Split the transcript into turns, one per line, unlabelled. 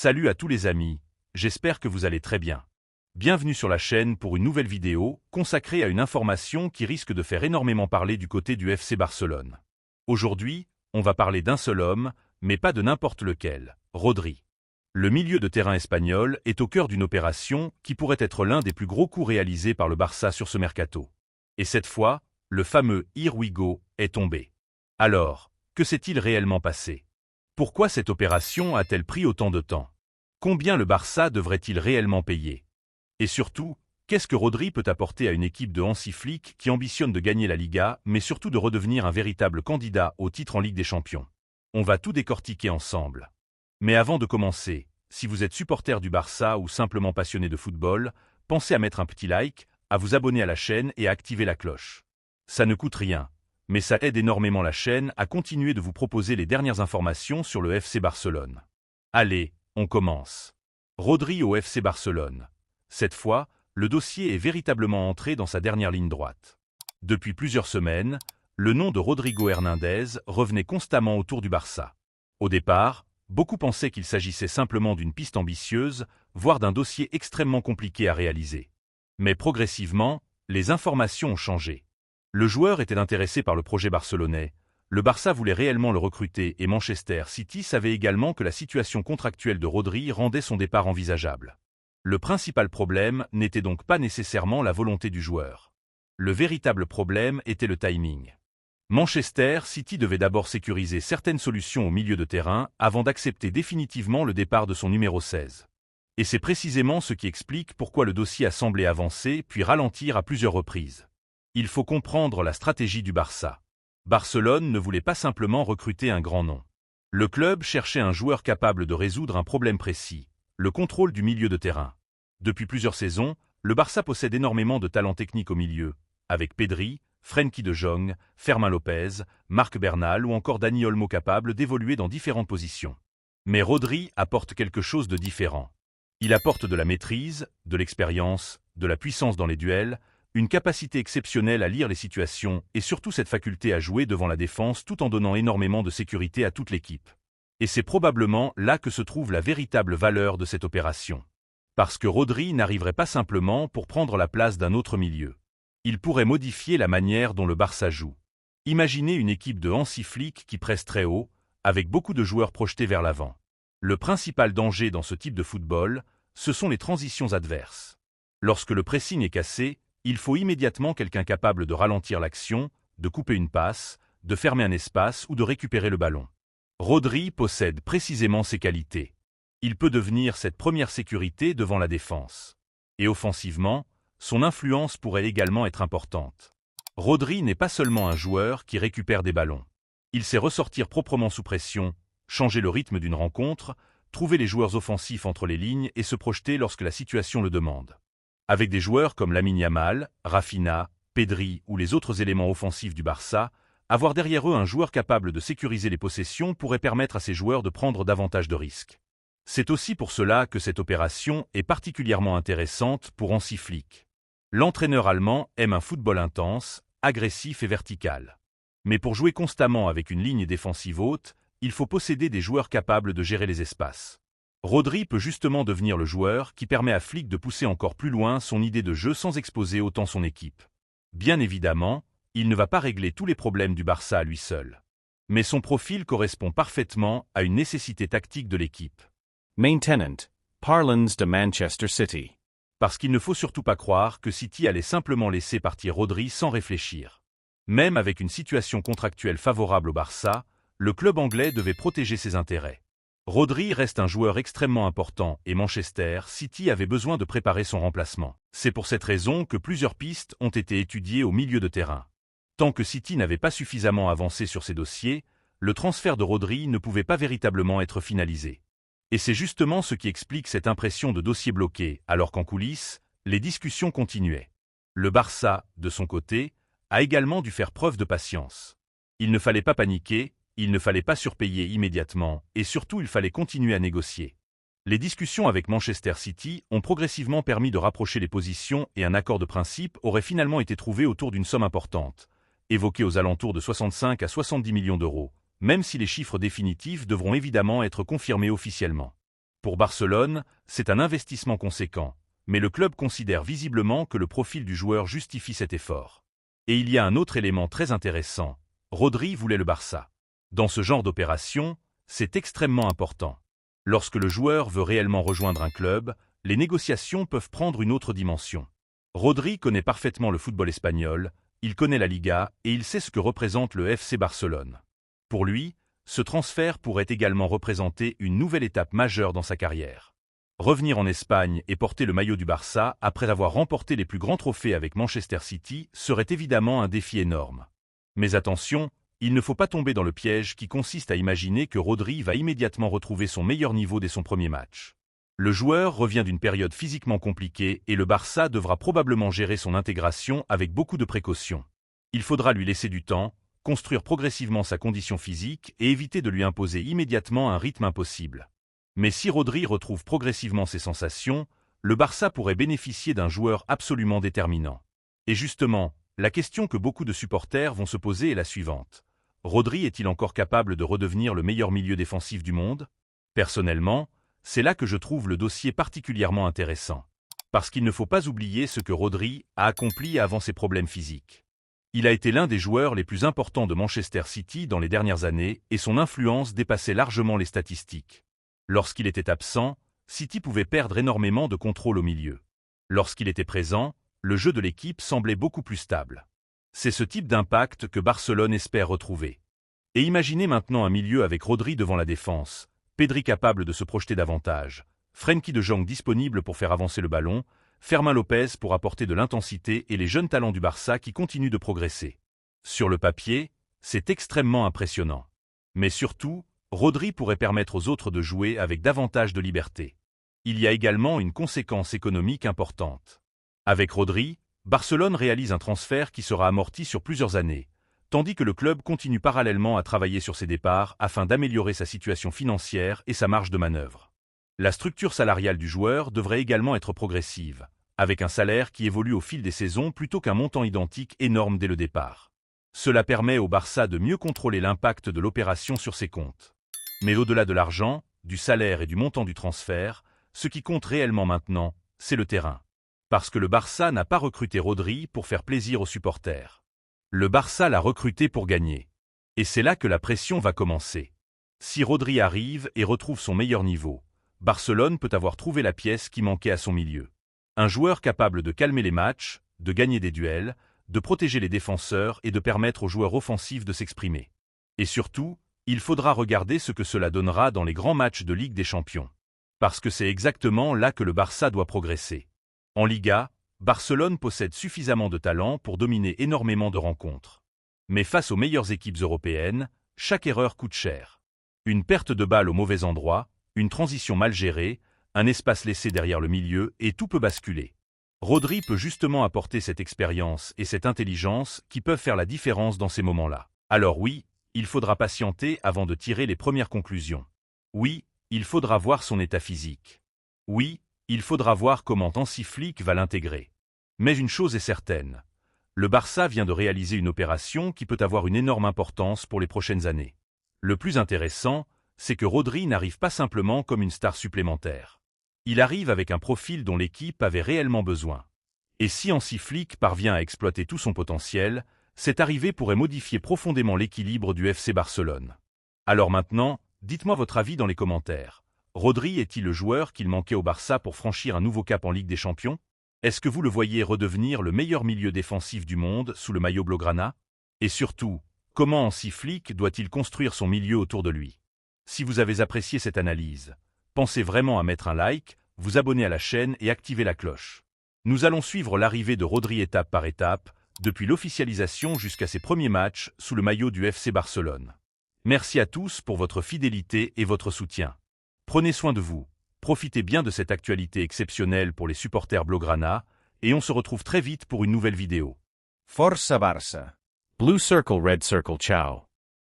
Salut à tous les amis, j'espère que vous allez très bien. Bienvenue sur la chaîne pour une nouvelle vidéo consacrée à une information qui risque de faire énormément parler du côté du FC Barcelone. Aujourd'hui, on va parler d'un seul homme, mais pas de n'importe lequel, Rodri. Le milieu de terrain espagnol est au cœur d'une opération qui pourrait être l'un des plus gros coups réalisés par le Barça sur ce mercato. Et cette fois, le fameux Here we go est tombé. Alors, que s'est-il réellement passé? Pourquoi cette opération a-t-elle pris autant de temps? Combien le Barça devrait-il réellement payer? Et surtout, qu'est-ce que Rodri peut apporter à une équipe de Hansi Flick qui ambitionne de gagner la Liga, mais surtout de redevenir un véritable candidat au titre en Ligue des Champions? On va tout décortiquer ensemble. Mais avant de commencer, si vous êtes supporter du Barça ou simplement passionné de football, pensez à mettre un petit like, à vous abonner à la chaîne et à activer la cloche. Ça ne coûte rien, mais ça aide énormément la chaîne à continuer de vous proposer les dernières informations sur le FC Barcelone. Allez, on commence. Rodri au FC Barcelone. Cette fois, le dossier est véritablement entré dans sa dernière ligne droite. Depuis plusieurs semaines, le nom de Rodrigo Hernandez revenait constamment autour du Barça. Au départ, beaucoup pensaient qu'il s'agissait simplement d'une piste ambitieuse, voire d'un dossier extrêmement compliqué à réaliser. Mais progressivement, les informations ont changé. Le joueur était intéressé par le projet barcelonais, le Barça voulait réellement le recruter et Manchester City savait également que la situation contractuelle de Rodri rendait son départ envisageable. Le principal problème n'était donc pas nécessairement la volonté du joueur. Le véritable problème était le timing. Manchester City devait d'abord sécuriser certaines solutions au milieu de terrain avant d'accepter définitivement le départ de son numéro 16. Et c'est précisément ce qui explique pourquoi le dossier a semblé avancer puis ralentir à plusieurs reprises. Il faut comprendre la stratégie du Barça. Barcelone ne voulait pas simplement recruter un grand nom. Le club cherchait un joueur capable de résoudre un problème précis, le contrôle du milieu de terrain. Depuis plusieurs saisons, le Barça possède énormément de talents techniques au milieu, avec Pedri, Frenkie de Jong, Fermin Lopez, Marc Bernal ou encore Dani Olmo capables d'évoluer dans différentes positions. Mais Rodri apporte quelque chose de différent. Il apporte de la maîtrise, de l'expérience, de la puissance dans les duels, une capacité exceptionnelle à lire les situations et surtout cette faculté à jouer devant la défense tout en donnant énormément de sécurité à toute l'équipe. Et c'est probablement là que se trouve la véritable valeur de cette opération. Parce que Rodri n'arriverait pas simplement pour prendre la place d'un autre milieu. Il pourrait modifier la manière dont le Barça joue. Imaginez une équipe de Hansi Flick qui presse très haut, avec beaucoup de joueurs projetés vers l'avant. Le principal danger dans ce type de football, ce sont les transitions adverses. Lorsque le pressing est cassé, il faut immédiatement quelqu'un capable de ralentir l'action, de couper une passe, de fermer un espace ou de récupérer le ballon. Rodri possède précisément ces qualités. Il peut devenir cette première sécurité devant la défense. Et offensivement, son influence pourrait également être importante. Rodri n'est pas seulement un joueur qui récupère des ballons. Il sait ressortir proprement sous pression, changer le rythme d'une rencontre, trouver les joueurs offensifs entre les lignes et se projeter lorsque la situation le demande. Avec des joueurs comme Lamine Yamal, Rafinha, Pedri ou les autres éléments offensifs du Barça, avoir derrière eux un joueur capable de sécuriser les possessions pourrait permettre à ces joueurs de prendre davantage de risques. C'est aussi pour cela que cette opération est particulièrement intéressante pour Hansi Flick. L'entraîneur allemand aime un football intense, agressif et vertical. Mais pour jouer constamment avec une ligne défensive haute, il faut posséder des joueurs capables de gérer les espaces. Rodri peut justement devenir le joueur qui permet à Flick de pousser encore plus loin son idée de jeu sans exposer autant son équipe. Bien évidemment, il ne va pas régler tous les problèmes du Barça à lui seul. Mais son profil correspond parfaitement à une nécessité tactique de l'équipe.
Maintenent, parlons de Manchester City.
Parce qu'il ne faut surtout pas croire que City allait simplement laisser partir Rodri sans réfléchir. Même avec une situation contractuelle favorable au Barça, le club anglais devait protéger ses intérêts. Rodri reste un joueur extrêmement important et Manchester City avait besoin de préparer son remplacement. C'est pour cette raison que plusieurs pistes ont été étudiées au milieu de terrain. Tant que City n'avait pas suffisamment avancé sur ses dossiers, le transfert de Rodri ne pouvait pas véritablement être finalisé. Et c'est justement ce qui explique cette impression de dossier bloqué, alors qu'en coulisses, les discussions continuaient. Le Barça, de son côté, a également dû faire preuve de patience. Il ne fallait pas paniquer, il ne fallait pas surpayer immédiatement, et surtout il fallait continuer à négocier. Les discussions avec Manchester City ont progressivement permis de rapprocher les positions et un accord de principe aurait finalement été trouvé autour d'une somme importante, évoquée aux alentours de 65 à 70 millions d'euros, même si les chiffres définitifs devront évidemment être confirmés officiellement. Pour Barcelone, c'est un investissement conséquent, mais le club considère visiblement que le profil du joueur justifie cet effort. Et il y a un autre élément très intéressant. Rodri voulait le Barça. Dans ce genre d'opération, c'est extrêmement important. Lorsque le joueur veut réellement rejoindre un club, les négociations peuvent prendre une autre dimension. Rodri connaît parfaitement le football espagnol, il connaît la Liga et il sait ce que représente le FC Barcelone. Pour lui, ce transfert pourrait également représenter une nouvelle étape majeure dans sa carrière. Revenir en Espagne et porter le maillot du Barça après avoir remporté les plus grands trophées avec Manchester City serait évidemment un défi énorme. Mais attention, il ne faut pas tomber dans le piège qui consiste à imaginer que Rodri va immédiatement retrouver son meilleur niveau dès son premier match. Le joueur revient d'une période physiquement compliquée et le Barça devra probablement gérer son intégration avec beaucoup de précautions. Il faudra lui laisser du temps, construire progressivement sa condition physique et éviter de lui imposer immédiatement un rythme impossible. Mais si Rodri retrouve progressivement ses sensations, le Barça pourrait bénéficier d'un joueur absolument déterminant. Et justement, la question que beaucoup de supporters vont se poser est la suivante. Rodri est-il encore capable de redevenir le meilleur milieu défensif du monde? Personnellement, c'est là que je trouve le dossier particulièrement intéressant. Parce qu'il ne faut pas oublier ce que Rodri a accompli avant ses problèmes physiques. Il a été l'un des joueurs les plus importants de Manchester City dans les dernières années et son influence dépassait largement les statistiques. Lorsqu'il était absent, City pouvait perdre énormément de contrôle au milieu. Lorsqu'il était présent, le jeu de l'équipe semblait beaucoup plus stable. C'est ce type d'impact que Barcelone espère retrouver. Et imaginez maintenant un milieu avec Rodri devant la défense, Pedri capable de se projeter davantage, Frenkie de Jong disponible pour faire avancer le ballon, Fermin Lopez pour apporter de l'intensité et les jeunes talents du Barça qui continuent de progresser. Sur le papier, c'est extrêmement impressionnant. Mais surtout, Rodri pourrait permettre aux autres de jouer avec davantage de liberté. Il y a également une conséquence économique importante. Avec Rodri, Barcelone réalise un transfert qui sera amorti sur plusieurs années, tandis que le club continue parallèlement à travailler sur ses départs afin d'améliorer sa situation financière et sa marge de manœuvre. La structure salariale du joueur devrait également être progressive, avec un salaire qui évolue au fil des saisons plutôt qu'un montant identique énorme dès le départ. Cela permet au Barça de mieux contrôler l'impact de l'opération sur ses comptes. Mais au-delà de l'argent, du salaire et du montant du transfert, ce qui compte réellement maintenant, c'est le terrain. Parce que le Barça n'a pas recruté Rodri pour faire plaisir aux supporters. Le Barça l'a recruté pour gagner. Et c'est là que la pression va commencer. Si Rodri arrive et retrouve son meilleur niveau, Barcelone peut avoir trouvé la pièce qui manquait à son milieu. Un joueur capable de calmer les matchs, de gagner des duels, de protéger les défenseurs et de permettre aux joueurs offensifs de s'exprimer. Et surtout, il faudra regarder ce que cela donnera dans les grands matchs de Ligue des Champions. Parce que c'est exactement là que le Barça doit progresser. En Liga, Barcelone possède suffisamment de talent pour dominer énormément de rencontres. Mais face aux meilleures équipes européennes, chaque erreur coûte cher. Une perte de balle au mauvais endroit, une transition mal gérée, un espace laissé derrière le milieu et tout peut basculer. Rodri peut justement apporter cette expérience et cette intelligence qui peuvent faire la différence dans ces moments-là. Alors oui, il faudra patienter avant de tirer les premières conclusions. Oui, il faudra voir son état physique. Oui, il faudra voir comment Hansi Flick va l'intégrer. Mais une chose est certaine, le Barça vient de réaliser une opération qui peut avoir une énorme importance pour les prochaines années. Le plus intéressant, c'est que Rodri n'arrive pas simplement comme une star supplémentaire. Il arrive avec un profil dont l'équipe avait réellement besoin. Et si Hansi Flick parvient à exploiter tout son potentiel, cette arrivée pourrait modifier profondément l'équilibre du FC Barcelone. Alors maintenant, dites-moi votre avis dans les commentaires. Rodri est-il le joueur qu'il manquait au Barça pour franchir un nouveau cap en Ligue des Champions? Est-ce que vous le voyez redevenir le meilleur milieu défensif du monde sous le maillot blaugrana? Et surtout, comment Hansi Flick doit-il construire son milieu autour de lui? Si vous avez apprécié cette analyse, pensez vraiment à mettre un like, vous abonner à la chaîne et activer la cloche. Nous allons suivre l'arrivée de Rodri étape par étape, depuis l'officialisation jusqu'à ses premiers matchs sous le maillot du FC Barcelone. Merci à tous pour votre fidélité et votre soutien. Prenez soin de vous, profitez bien de cette actualité exceptionnelle pour les supporters blaugrana, et on se retrouve très vite pour une nouvelle vidéo.
Força Barça. Blue Circle, Red Circle, ciao.